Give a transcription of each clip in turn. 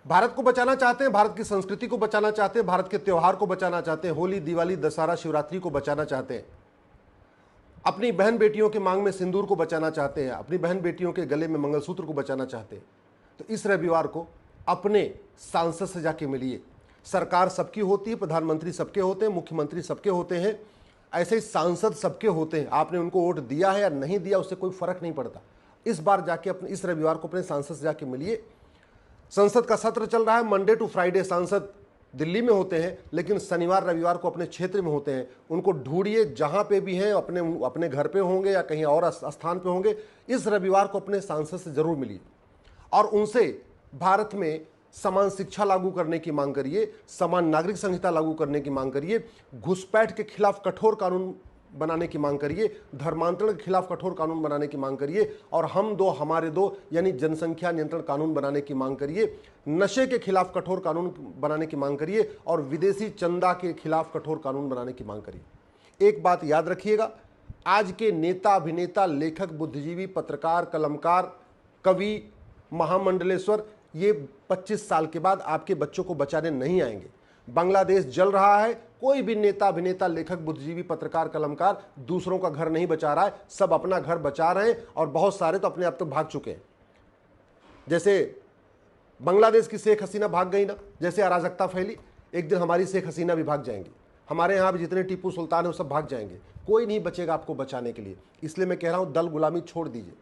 भारत को बचाना चाहते हैं, भारत की संस्कृति को बचाना चाहते हैं, भारत के त्योहार को बचाना चाहते हैं, होली, दिवाली, दशहरा, शिवरात्रि को बचाना चाहते हैं, अपनी बहन बेटियों के मांग में सिंदूर को बचाना चाहते हैं, अपनी बहन बेटियों के गले में मंगलसूत्र को बचाना चाहते हैं, तो इस रविवार को अपने सांसद से जाके मिलिए। सरकार सबकी होती है, प्रधानमंत्री सबके होते हैं, मुख्यमंत्री सबके होते हैं, ऐसे ही सांसद सबके होते हैं। आपने उनको वोट दिया है या नहीं दिया, उससे कोई फर्क नहीं पड़ता। इस बार जाके अपने इस रविवार को अपने सांसद से जाके मिलिए। संसद का सत्र चल रहा है, मंडे टू फ्राइडे सांसद दिल्ली में होते हैं, लेकिन शनिवार रविवार को अपने क्षेत्र में होते हैं। उनको ढूंढिए, जहां पे भी हैं, अपने घर पे होंगे या कहीं और स्थान पे होंगे। इस रविवार को अपने सांसद से जरूर मिलिए और उनसे भारत में समान शिक्षा लागू करने की मांग करिए, समान नागरिक संहिता लागू करने की मांग करिए, घुसपैठ के खिलाफ कठोर कानून बनाने की मांग करिए, धर्मांतरण के खिलाफ कठोर कानून बनाने की मांग करिए, और हम दो हमारे दो यानी जनसंख्या नियंत्रण कानून बनाने की मांग करिए, नशे के खिलाफ कठोर कानून बनाने की मांग करिए, और विदेशी चंदा के खिलाफ कठोर कानून बनाने की मांग करिए। एक बात याद रखिएगा, आज के नेता, अभिनेता, लेखक, बुद्धिजीवी, पत्रकार, कलमकार, कवि, महामंडलेश्वर, ये 25 साल के बाद आपके बच्चों को बचाने नहीं आएंगे। बांग्लादेश जल रहा है, कोई भी नेता, अभिनेता, लेखक, बुद्धिजीवी, पत्रकार, कलमकार दूसरों का घर नहीं बचा रहा है, सब अपना घर बचा रहे हैं, और बहुत सारे तो अपने आप तक भाग चुके हैं। जैसे बांग्लादेश की शेख हसीना भाग गई ना, जैसे अराजकता फैली, एक दिन हमारी शेख हसीना भी भाग जाएंगी। हमारे यहाँ भी जितने टीपू सुल्तान है वो सब भाग जाएंगे, कोई नहीं बचेगा आपको बचाने के लिए। इसलिए मैं कह रहा हूँ, दल गुलामी छोड़ दीजिए।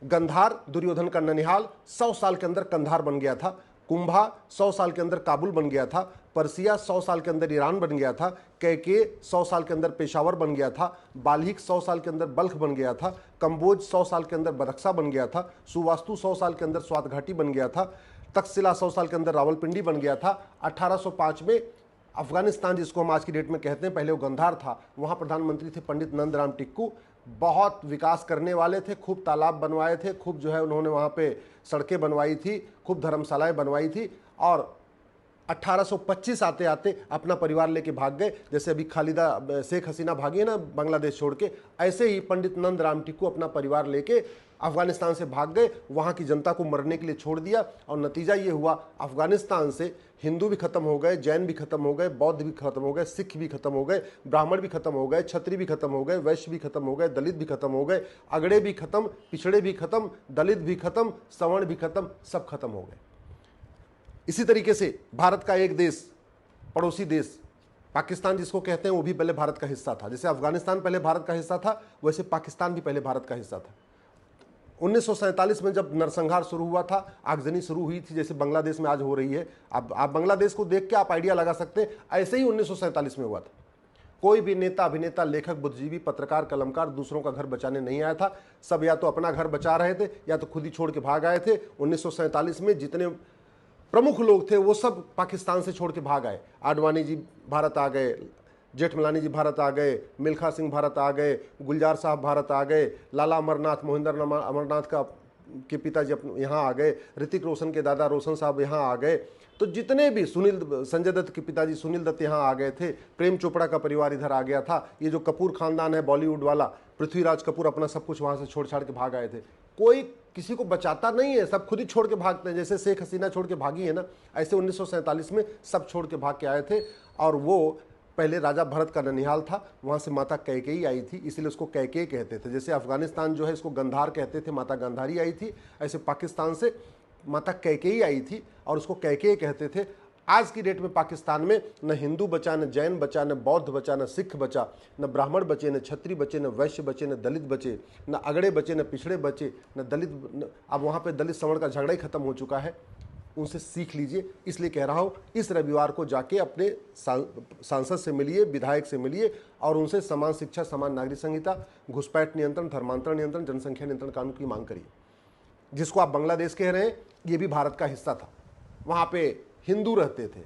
गंधार, दुर्योधन का ननिहाल, 100 साल के अंदर कंधार बन गया था। कुंभा 100 साल के अंदर काबुल बन गया था। पर्सिया 100 साल के अंदर ईरान बन गया था। कैके 100 साल के अंदर पेशावर बन गया था। बाल्हिक 100 साल के अंदर बल्ख बन गया था। कंबोज 100 साल के अंदर बदख्शा बन गया था। सुवास्तु 100 साल के अंदर स्वात घाटी बन गया था। तक्षशिला 100 साल के अंदर रावलपिंडी बन गया था। 1805 में अफगानिस्तान, जिसको हम आज की डेट में कहते हैं, पहले वो गंधार था, वहाँ प्रधानमंत्री थे पंडित नंदराम टिक्कू। बहुत विकास करने वाले थे, खूब तालाब बनवाए थे, खूब जो है उन्होंने वहाँ पे सड़कें बनवाई थी, खूब धर्मशालाएं बनवाई थी, और 1825 आते आते अपना परिवार लेके भाग गए। जैसे अभी खालिदा शेख हसीना भागी है ना बांग्लादेश छोड़ के, ऐसे ही पंडित नंदराम टिक्कू अपना परिवार लेके अफगानिस्तान से भाग गए, वहाँ की जनता को मरने के लिए छोड़ दिया, और नतीजा ये हुआ, अफगानिस्तान से हिंदू भी खत्म हो गए, जैन भी खत्म हो गए, बौद्ध भी खत्म हो गए, सिख भी खत्म हो गए, ब्राह्मण भी खत्म हो गए, क्षत्रिय भी खत्म हो गए, वैश्य भी खत्म हो गए, दलित भी खत्म हो गए, अगड़े भी खत्म, पिछड़े भी खत्म, दलित भी खत्म, सवर्ण भी खत्म, सब खत्म हो गए। इसी तरीके से भारत का एक देश, पड़ोसी देश पाकिस्तान जिसको कहते हैं, वो भी पहले भारत का हिस्सा था। जैसे अफगानिस्तान पहले भारत का हिस्सा था, वैसे पाकिस्तान भी पहले भारत का हिस्सा था। 1947 में जब नरसंहार शुरू हुआ था, आगजनी शुरू हुई थी, जैसे बांग्लादेश में आज हो रही है। अब आप बांग्लादेश को देख के आप आइडिया लगा सकते हैं, ऐसे ही 1947 में हुआ था। कोई भी नेता, अभिनेता, लेखक, बुद्धिजीवी, पत्रकार, कलमकार दूसरों का घर बचाने नहीं आया था। सब या तो अपना घर बचा रहे थे या तो खुद ही छोड़ के भाग आए थे। 1947 में जितने प्रमुख लोग थे वो सब पाकिस्तान से छोड़ के भाग आए। आडवाणी जी भारत आ गए, जेठमलानी जी भारत आ गए, मिल्खा सिंह भारत आ गए, गुलजार साहब भारत आ गए, लाला अमरनाथ, मोहिंदर अमरनाथ के पिताजी यहाँ आ गए, ऋतिक रोशन के दादा रोशन साहब यहाँ आ गए। तो जितने भी संजय दत्त के पिताजी सुनील दत्त यहाँ आ गए थे, प्रेम चोपड़ा का परिवार इधर आ गया था। ये जो कपूर खानदान है बॉलीवुड वाला, पृथ्वीराज कपूर अपना सब कुछ वहाँ से छोड़ छाड़ के भाग आए थे। कोई किसी को बचाता नहीं है, सब खुद ही छोड़ के भागते हैं। जैसे शेख हसीना छोड़ के भागी है ना, ऐसे 1947 में सब छोड़ के भाग के आए थे। और वो पहले राजा भरत का ननिहाल था, वहाँ से माता कैकेयी आई थी, इसलिए उसको कैकेयी कहते थे। जैसे अफगानिस्तान जो है इसको गंधार कहते थे, माता गांधारी आई थी, ऐसे पाकिस्तान से माता कैकेयी आई थी और उसको कैकेयी कहते थे। आज की डेट में पाकिस्तान में न हिंदू बचा, न जैन बचा, न बौद्ध बचा, न सिख बचा, न ब्राह्मण बचे, न क्षत्रिय बचे, न वैश्य बचे, न दलित बचे, न अगड़े बचे, न पिछड़े बचे, न दलित। अब वहाँ पे दलित सवर्ण का झगड़ा ही खत्म हो चुका है। उनसे सीख लीजिए। इसलिए कह रहा हूँ, इस रविवार को जाके अपने सांसद से मिलिए, विधायक से मिलिए, और उनसे समान शिक्षा, समान नागरिक संहिता, घुसपैठ नियंत्रण, धर्मांतरण नियंत्रण, जनसंख्या नियंत्रण कानून की मांग करिए। जिसको आप बांग्लादेश कह रहे हैं, ये भी भारत का हिस्सा था, वहाँ पे हिंदू रहते थे।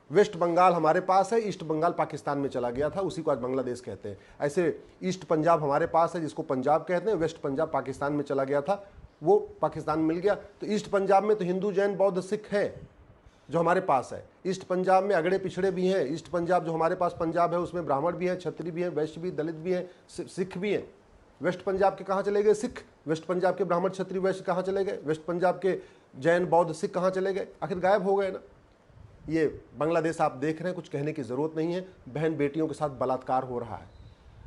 वेस्ट बंगाल हमारे पास है, ईस्ट बंगाल पाकिस्तान में चला गया था, उसी को आज बांग्लादेश कहते हैं। ऐसे ईस्ट पंजाब हमारे पास है, जिसको पंजाब कहते हैं, वेस्ट पंजाब पाकिस्तान में चला गया था, वो पाकिस्तान मिल गया। तो ईस्ट पंजाब में तो हिंदू, जैन, बौद्ध, सिख है जो हमारे पास है। ईस्ट पंजाब में अगड़े पिछड़े भी हैं। ईस्ट पंजाब जो हमारे पास पंजाब है, उसमें ब्राह्मण भी हैं, क्षत्रिय भी हैं, वैश्य भी, दलित भी हैं, सिख भी हैं। वेस्ट पंजाब के कहाँ चले गए सिख? वेस्ट पंजाब के ब्राह्मण, क्षत्रिय, वैश्य कहाँ चले गए? वेस्ट पंजाब के जैन बौद्ध सिख कहाँ चले गए? आखिर गायब हो गए ना। ये बांग्लादेश आप देख रहे हैं, कुछ कहने की ज़रूरत नहीं है, बहन बेटियों के साथ बलात्कार हो रहा है।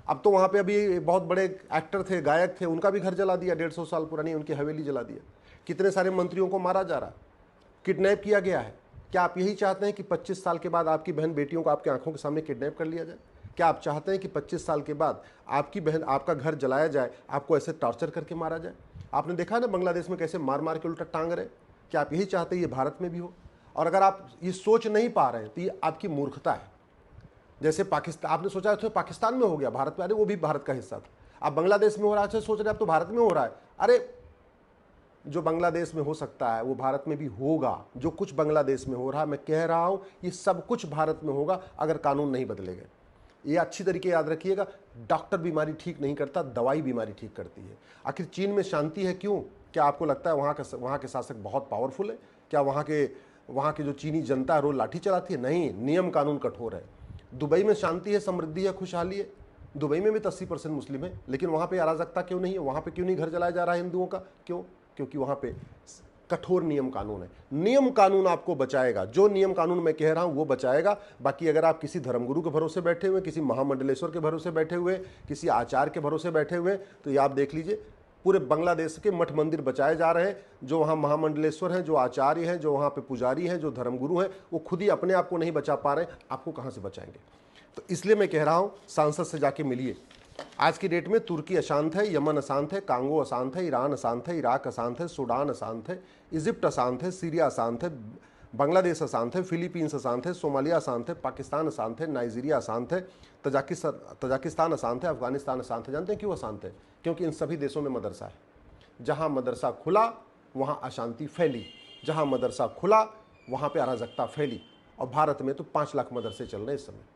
अब तो वहाँ पे अभी बहुत बड़े एक्टर थे, गायक थे, उनका भी घर जला दिया, 150 साल पुरानी उनकी हवेली जला दिया। कितने सारे मंत्रियों को मारा जा रहा है, किडनैप किया गया है। क्या आप यही चाहते हैं कि 25 साल के बाद आपकी बहन बेटियों को आपकी आंखों के सामने किडनैप कर लिया जाए? क्या आप चाहते हैं कि 25 साल के बाद आपकी बहन, आपका घर जलाया जाए, आपको ऐसे टॉर्चर करके मारा जाए? आपने देखा ना बांग्लादेश में कैसे मार मार के उल्टा टांग रहे। क्या आप यही चाहते हैं ये भारत में भी हो? और अगर आप ये सोच नहीं पा रहे हैं तो ये आपकी मूर्खता है। जैसे पाकिस्तान, आपने सोचा तो पाकिस्तान में हो गया, भारत में, अरे वो भी भारत का हिस्सा था। अब बांग्लादेश में हो रहा है, सोच रहे अब तो भारत में हो रहा है। अरे जो बांग्लादेश में हो सकता है वो भारत में भी होगा। जो कुछ बांग्लादेश में हो रहा है, मैं कह रहा हूं ये सब कुछ भारत में होगा अगर कानून नहीं बदले गए। ये अच्छी तरीके याद रखिएगा, डॉक्टर बीमारी ठीक नहीं करता, दवाई बीमारी ठीक करती है। आखिर चीन में शांति है क्यों? क्या आपको लगता है वहाँ के शासक बहुत पावरफुल है? क्या वहाँ के जो चीनी जनता है रोज लाठी चलाती है? नहीं, नियम कानून कठोर है। दुबई में शांति है, समृद्धि है, खुशहाली है। दुबई में भी 80% मुस्लिम है, लेकिन वहाँ पे अराजकता क्यों नहीं है? वहाँ पे क्यों नहीं घर जलाया जा रहा है हिंदुओं का? क्यों? क्योंकि वहाँ पे कठोर नियम कानून है। नियम कानून आपको बचाएगा, जो नियम कानून मैं कह रहा हूं वो बचाएगा। बाकी अगर आप किसी धर्मगुरु के भरोसे बैठे हुए, किसी महामंडलेश्वर के भरोसे बैठे हुए, किसी आचार्य के भरोसे बैठे हुए, तो ये आप देख लीजिए पूरे बांग्लादेश के मठ मंदिर बचाए जा रहे हैं। जो वहाँ महामंडलेश्वर हैं, जो आचार्य हैं, जो वहाँ पे पुजारी हैं, जो धर्मगुरु हैं, वो खुद ही अपने आप को नहीं बचा पा रहे हैं, आपको कहाँ से बचाएंगे? तो इसलिए मैं कह रहा हूँ सांसद से जाके मिलिए। आज की डेट में तुर्की अशांत है, यमन अशांत है, कांगो अशांत है, ईरान अशांत है, इराक अशांत है, सूडान अशांत है, इजिप्ट अशांत है, सीरिया अशांत है, बांग्लादेश अशांत है, फिलीपींस अशांत है, सोमालिया अशांत है, पाकिस्तान अशांत है, नाइजीरिया अशांत है, तजाकिस्तान अशांत है, अफगानिस्तान अशांत है। जानते हैं क्यों अशांत है? क्योंकि इन सभी देशों में मदरसा है। जहाँ मदरसा खुला वहाँ अशांति फैली, जहाँ मदरसा खुला वहाँ पर अराजकता फैली। और भारत में तो 5 लाख मदरसे चल रहे हैं इस समय।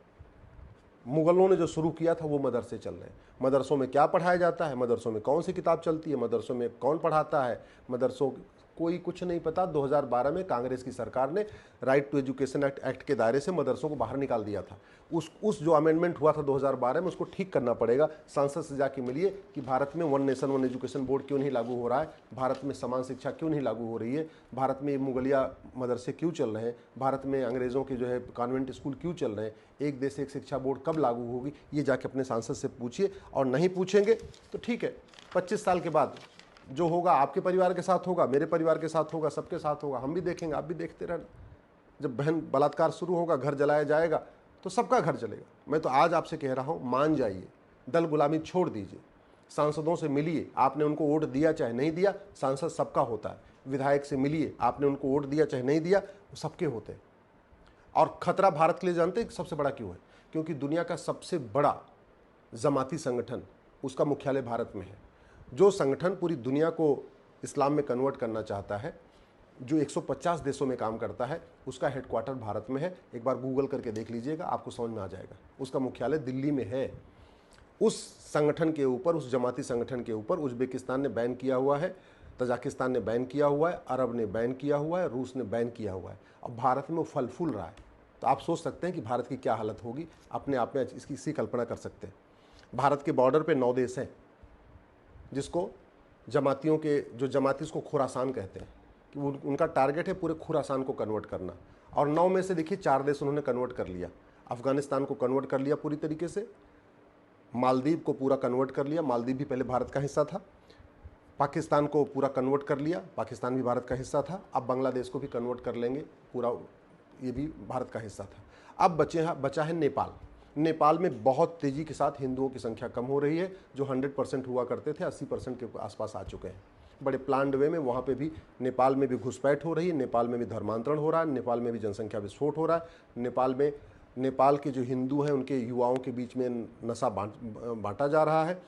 मुगलों ने जो शुरू किया था वो मदरसे चल रहे हैं। मदरसों में क्या पढ़ाया जाता है, मदरसों में कौन सी किताब चलती है, मदरसों में कौन पढ़ाता है, मदरसों कोई कुछ नहीं पता। 2012 में कांग्रेस की सरकार ने राइट टू एजुकेशन एक्ट के दायरे से मदरसों को बाहर निकाल दिया था। उस जो अमेंडमेंट हुआ था 2012 में, उसको ठीक करना पड़ेगा। सांसद से जाके मिलिए कि भारत में one nation one education board क्यों नहीं लागू हो रहा है, भारत में समान शिक्षा क्यों नहीं लागू हो रही है, भारत में मुगलिया मदरसे क्यों चल रहे हैं, भारत में अंग्रेज़ों के जो है कॉन्वेंट स्कूल क्यों चल रहे हैं, एक देश एक शिक्षा बोर्ड कब लागू होगी, ये जाके अपने सांसद से पूछिए। और नहीं पूछेंगे तो ठीक है, 25 साल के बाद जो होगा आपके परिवार के साथ होगा, मेरे परिवार के साथ होगा, सबके साथ होगा। हम भी देखेंगे, आप भी देखते रहना। जब बहन बलात्कार शुरू होगा, घर जलाया जाएगा, तो सबका घर जलेगा। मैं तो आज आपसे कह रहा हूँ, मान जाइए, दल गुलामी छोड़ दीजिए, सांसदों से मिलिए। आपने उनको वोट दिया चाहे नहीं दिया, सांसद सबका होता है। विधायक से मिलिए, आपने उनको वोट दिया चाहे नहीं दिया, वो सबके होते हैं। और खतरा भारत के लिए जानते हैं सबसे बड़ा क्यों है? क्योंकि दुनिया का सबसे बड़ा जमाती संगठन, उसका मुख्यालय भारत में है। जो संगठन पूरी दुनिया को इस्लाम में कन्वर्ट करना चाहता है, जो 150 देशों में काम करता है, उसका हेडक्वार्टर भारत में है। एक बार गूगल करके देख लीजिएगा, आपको समझ में आ जाएगा। उसका मुख्यालय दिल्ली में है। उस संगठन के ऊपर, उस जमाती संगठन के ऊपर उज्बेकिस्तान ने बैन किया हुआ है, तजाकिस्तान ने बैन किया हुआ है, अरब ने बैन किया हुआ है, रूस ने बैन किया हुआ है। अब भारत में वो फल फूल रहा है। तो आप सोच सकते हैं कि भारत की क्या हालत होगी, अपने आप में इसकी कल्पना कर सकते हैं। भारत के बॉर्डर पे 9 देश हैं, जिसको जमातियों के, जो जमाती उसको खुरासान कहते हैं, कि उनका टारगेट है पूरे खुरासान को कन्वर्ट करना। और 9 में से देखिए 4 देश उन्होंने कन्वर्ट कर लिया। अफगानिस्तान को कन्वर्ट कर लिया पूरी तरीके से, मालदीव को पूरा कन्वर्ट कर लिया, मालदीव भी पहले भारत का हिस्सा था। पाकिस्तान को पूरा कन्वर्ट कर लिया, पाकिस्तान भी भारत का हिस्सा था। अब बांग्लादेश को भी कन्वर्ट कर लेंगे पूरा, ये भी भारत का हिस्सा था। अब बचा है नेपाल। नेपाल में बहुत तेज़ी के साथ हिंदुओं की संख्या कम हो रही है। जो 100% हुआ करते थे 80% के आसपास आ चुके हैं। बड़े प्लान्ड वे में वहाँ पे भी, नेपाल में भी घुसपैठ हो रही है, नेपाल में भी धर्मांतरण हो रहा है, नेपाल में भी जनसंख्या विस्फोट हो रहा है। नेपाल के जो हिंदू हैं उनके युवाओं के बीच में नशा बांटा जा रहा है।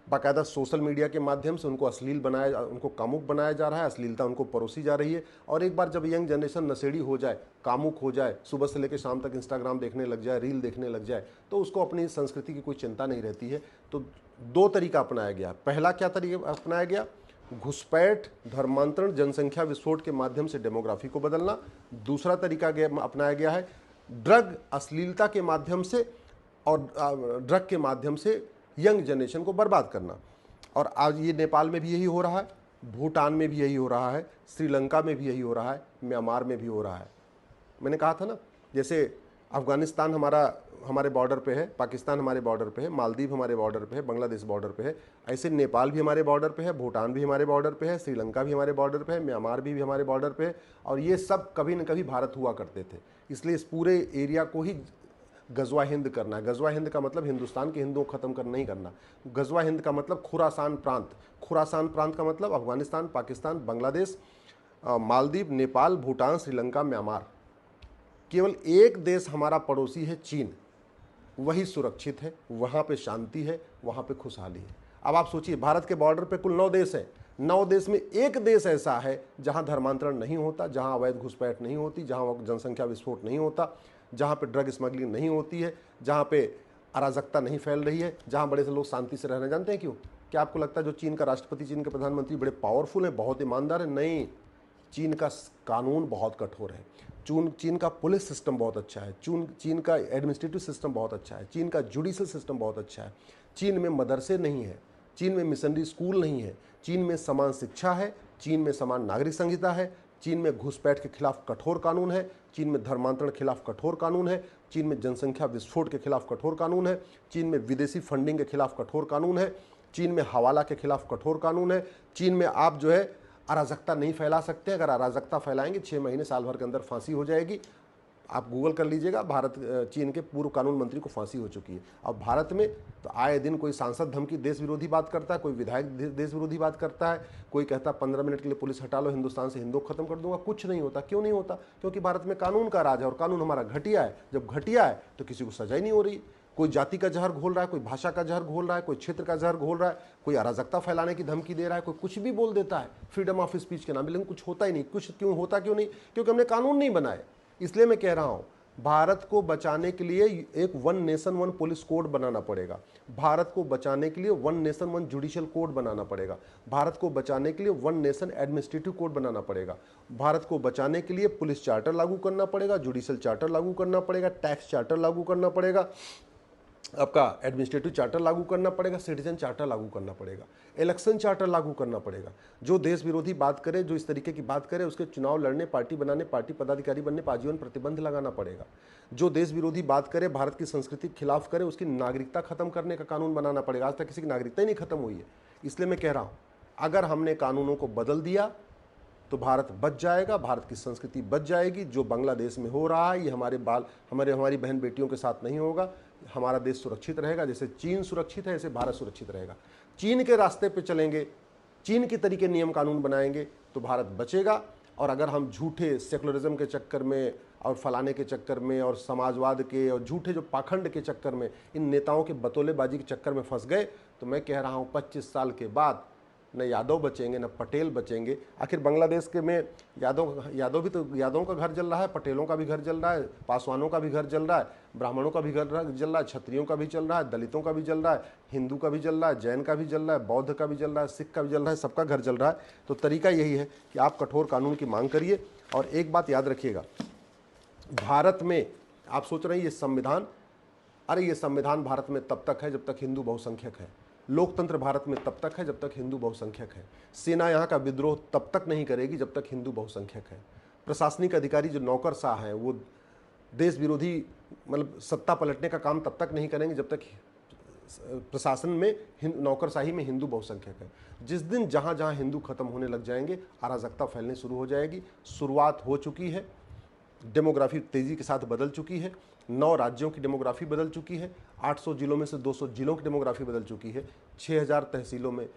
बाकायदा सोशल मीडिया के माध्यम से उनको उनको कामुक बनाया जा रहा है, अश्लीलता उनको परोसी जा रही है। और एक बार जब यंग जनरेशन नशेड़ी हो जाए, कामुक हो जाए, सुबह से लेकर शाम तक इंस्टाग्राम देखने लग जाए, रील देखने लग जाए, तो उसको अपनी संस्कृति की कोई चिंता नहीं रहती है। तो 2 तरीका अपनाया गया। पहला क्या तरीका अपनाया गया? घुसपैठ, धर्मांतरण, जनसंख्या विस्फोट के माध्यम से डेमोग्राफी को बदलना। दूसरा तरीका अपनाया गया है ड्रग, अश्लीलता के माध्यम से और ड्रग के माध्यम से यंग जनरेशन को बर्बाद करना। और आज ये नेपाल में भी यही हो रहा है। भूटान में भी यही हो रहा है, श्रीलंका में भी यही हो रहा है, म्यांमार में भी हो रहा है। मैंने कहा था ना, जैसे अफगानिस्तान हमारे बॉर्डर पे है, पाकिस्तान हमारे बॉर्डर पे है, मालदीव हमारे बॉर्डर पे है, बांग्लादेश बॉर्डर पे है, ऐसे नेपाल भी हमारे बॉर्डर पे है, भूटान भी हमारे बॉर्डर पे है, श्रीलंका भी हमारे बॉर्डर पे है, म्यांमार भी हमारे बॉर्डर पे है। और ये सब कभी न कभी भारत हुआ करते थे। इसलिए इस पूरे एरिया को ही गजवा हिंद करना है। गजवा हिंद का मतलब हिंदुस्तान के हिंदुओं को ख़त्म नहीं करना। गजवा हिंद का मतलब खुरासान प्रांत। खुरासान प्रांत का मतलब अफगानिस्तान, पाकिस्तान, बांग्लादेश, मालदीव, नेपाल, भूटान, श्रीलंका, म्यांमार। केवल एक देश हमारा पड़ोसी है, चीन। वही सुरक्षित है, वहाँ पे शांति है, वहाँ पे खुशहाली है। अब आप सोचिए, भारत के बॉर्डर पे कुल 9 देश हैं। 9 देश में एक देश ऐसा है जहाँ धर्मांतरण नहीं होता, जहाँ अवैध घुसपैठ नहीं होती, जहाँ जनसंख्या विस्फोट नहीं होता, जहाँ पे ड्रग स्मगलिंग नहीं होती है, जहाँ पे अराजकता नहीं फैल रही है, जहाँ बड़े से लोग शांति से रहना। जानते हैं क्यों? क्या आपको लगता है जो चीन का राष्ट्रपति, चीन के प्रधानमंत्री बड़े पावरफुल हैं, बहुत ईमानदार है? नहीं, चीन का कानून बहुत कठोर है। चीन का पुलिस सिस्टम बहुत अच्छा है। चीन का एडमिनिस्ट्रेटिव सिस्टम बहुत अच्छा है। चीन का जुडिशल सिस्टम बहुत अच्छा है। चीन में मदरसे नहीं है, चीन में मिशनरी स्कूल नहीं है, चीन में समान शिक्षा है, चीन में समान नागरिक संहिता है, चीन में घुसपैठ के खिलाफ कठोर कानून है, चीन में धर्मांतरण के खिलाफ कठोर कानून है, चीन में जनसंख्या विस्फोट के खिलाफ कठोर कानून है, चीन में विदेशी फंडिंग के खिलाफ कठोर कानून है, चीन में हवाला के खिलाफ कठोर कानून है। चीन में आप जो है अराजकता नहीं फैला सकते। अगर अराजकता फैलाएंगे 6 महीने साल भर के अंदर फांसी हो जाएगी। आप गूगल कर लीजिएगा, चीन के पूर्व कानून मंत्री को फांसी हो चुकी है। अब भारत में तो आए दिन कोई सांसद धमकी देश विरोधी बात करता है, कोई विधायक देश विरोधी बात करता है, कोई कहता है 15 मिनट के लिए पुलिस हटा लो, हिंदुस्तान से हिंदू खत्म कर दूंगा। कुछ नहीं होता। क्यों नहीं होता? क्योंकि भारत में कानून का राज है और कानून हमारा घटिया है। जब घटिया है तो किसी को सजा ही नहीं हो रही। कोई जाति का जहर घोल रहा है, कोई भाषा का जहर घोल रहा है, कोई क्षेत्र का जहर घोल रहा है, कोई अराजकता फैलाने की धमकी दे रहा है, कोई कुछ भी बोल देता है फ्रीडम ऑफ स्पीच के नाम पे, लेकिन कुछ होता ही नहीं। कुछ क्यों होता? क्यों नहीं? क्योंकि हमने कानून नहीं बनाए। इसलिए मैं कह रहा हूं, भारत को बचाने के लिए एक one nation one police code बनाना पड़ेगा। भारत को बचाने के लिए one nation one judicial code बनाना पड़ेगा। भारत को बचाने के लिए वन नेशन एडमिनिस्ट्रेटिव कोड बनाना पड़ेगा। भारत को बचाने के लिए पुलिस चार्टर लागू करना पड़ेगा, जुडिशियल चार्टर लागू करना पड़ेगा, टैक्स चार्टर लागू करना पड़ेगा, आपका एडमिनिस्ट्रेटिव चार्टर लागू करना पड़ेगा, सिटीजन चार्टर लागू करना पड़ेगा, इलेक्शन चार्टर लागू करना पड़ेगा। जो देश विरोधी बात करे, जो इस तरीके की बात करे, उसके चुनाव लड़ने, पार्टी बनाने, पार्टी पदाधिकारी बनने पर आजीवन प्रतिबंध लगाना पड़ेगा। जो देश विरोधी बात करे, भारत की संस्कृति के खिलाफ करे, उसकी नागरिकता खत्म करने का कानून बनाना पड़ेगा। आज तक किसी की नागरिकता ही नहीं खत्म हुई है। इसलिए मैं कह रहा हूँ, अगर हमने कानूनों को बदल दिया तो भारत बच जाएगा, भारत की संस्कृति बच जाएगी। जो बांग्लादेश में हो रहा है ये हमारी बहन बेटियों के साथ नहीं होगा। हमारा देश सुरक्षित रहेगा। जैसे चीन सुरक्षित है, ऐसे भारत सुरक्षित रहेगा। चीन के रास्ते पे चलेंगे, चीन के तरीके नियम कानून बनाएंगे तो भारत बचेगा। और अगर हम झूठे सेकुलरिज्म के चक्कर में और फलाने के चक्कर में और समाजवाद के और झूठे जो पाखंड के चक्कर में, इन नेताओं के बतौलेबाजी के चक्कर में फंस गए, तो मैं कह रहा हूँ 25 साल के बाद न यादव बचेंगे न पटेल बचेंगे। आखिर बांग्लादेश के में यादवों का घर जल रहा है, पटेलों का भी घर जल रहा है, पासवानों का भी घर जल रहा है, ब्राह्मणों का भी घर जल रहा है, क्षत्रियों का भी चल रहा है, दलितों का भी जल रहा है, हिंदू का भी जल रहा है, जैन का भी जल रहा है, बौद्ध का भी जल रहा है, सिख का भी जल रहा है, सबका घर जल रहा है। तो तरीका यही है कि आप कठोर कानून की मांग करिए। और एक बात याद रखिएगा, भारत में आप सोच रहे हैं ये संविधान, अरे ये संविधान भारत में तब तक है जब तक हिंदू बहुसंख्यक है। लोकतंत्र भारत में तब तक है जब तक हिंदू बहुसंख्यक है। सेना यहाँ का विद्रोह तब तक नहीं करेगी जब तक हिंदू बहुसंख्यक है। प्रशासनिक अधिकारी जो नौकरशाह हैं वो देश विरोधी मतलब सत्ता पलटने का काम तब तक नहीं करेंगे जब तक प्रशासन में नौकरशाही में हिंदू बहुसंख्यक है। जिस दिन जहाँ जहाँ हिंदू खत्म होने लग जाएंगे, अराजकता फैलने शुरू हो जाएगी। शुरुआत हो चुकी है, डेमोग्राफी तेज़ी के साथ बदल चुकी है। 9 राज्यों की डेमोग्राफी बदल चुकी है। 800 जिलों में से 200 जिलों की डेमोग्राफी बदल चुकी है। 6000 तहसीलों में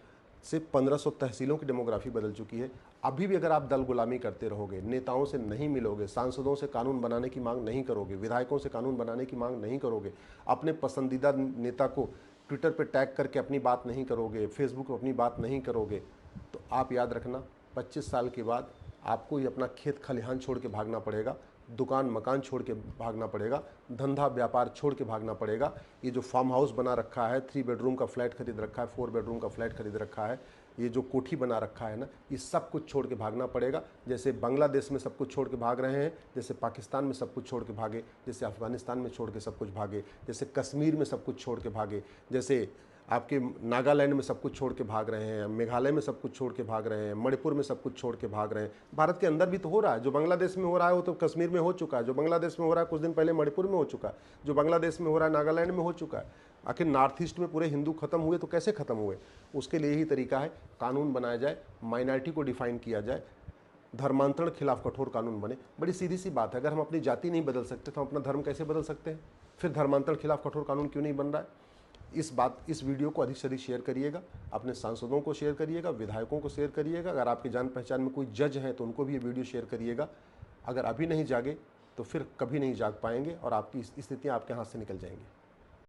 से 1500 तहसीलों की डेमोग्राफी बदल चुकी है। अभी भी अगर आप दल गुलामी करते रहोगे, नेताओं से नहीं मिलोगे, सांसदों से कानून बनाने की मांग नहीं करोगे, विधायकों से कानून बनाने की मांग नहीं करोगे, अपने पसंदीदा नेता को ट्विटर पर टैग करके अपनी बात नहीं करोगे, फेसबुक पर अपनी बात नहीं करोगे, तो आप याद रखना 25 साल के बाद आपको ही अपना खेत खलिहान छोड़ के भागना पड़ेगा, दुकान मकान छोड़ के भागना पड़ेगा, धंधा व्यापार छोड़ के भागना पड़ेगा। ये जो फार्म हाउस बना रखा है, 3 बेडरूम का फ्लैट खरीद रखा है, 4 बेडरूम का फ्लैट खरीद रखा है, ये जो कोठी बना रखा है ना, ये सब कुछ छोड़ के भागना पड़ेगा। जैसे बांग्लादेश में सब कुछ छोड़ के भाग रहे हैं, जैसे पाकिस्तान में सब कुछ छोड़ के भागे, जैसे अफगानिस्तान में छोड़ के सब कुछ भागे, जैसे कश्मीर में सब कुछ छोड़ के भागे, जैसे आपके नागालैंड में सब कुछ छोड़ के भाग रहे हैं, मेघालय में सब कुछ छोड़ के भाग रहे हैं, मणिपुर में सब कुछ छोड़ के भाग रहे हैं। भारत के अंदर भी तो हो रहा है। जो बांग्लादेश में हो रहा है वो तो कश्मीर में हो चुका है, जो बांग्लादेश में हो रहा है कुछ दिन पहले मणिपुर में हो चुका है, जो बांग्लादेश में हो रहा है नागालैंड में हो चुका है। आखिर नॉर्थ ईस्ट में पूरे हिंदू खत्म हुए तो कैसे खत्म हुए? उसके लिए यही तरीका है, कानून बनाया जाए, माइनॉरिटी को डिफाइन किया जाए, धर्मांतरण खिलाफ कठोर कानून बने। बड़ी सीधी सी बात है, अगर हम अपनी जाति नहीं बदल सकते तो हम अपना धर्म कैसे बदल सकते हैं? फिर धर्मांतरण खिलाफ कठोर कानून क्यों नहीं बन रहा है? इस वीडियो को अधिक से अधिक शेयर करिएगा, अपने सांसदों को शेयर करिएगा, विधायकों को शेयर करिएगा। अगर आपकी जान पहचान में कोई जज है तो उनको भी ये वीडियो शेयर करिएगा। अगर अभी नहीं जागे तो फिर कभी नहीं जाग पाएंगे और आपकी स्थितियाँ आपके हाथ से निकल जाएंगी।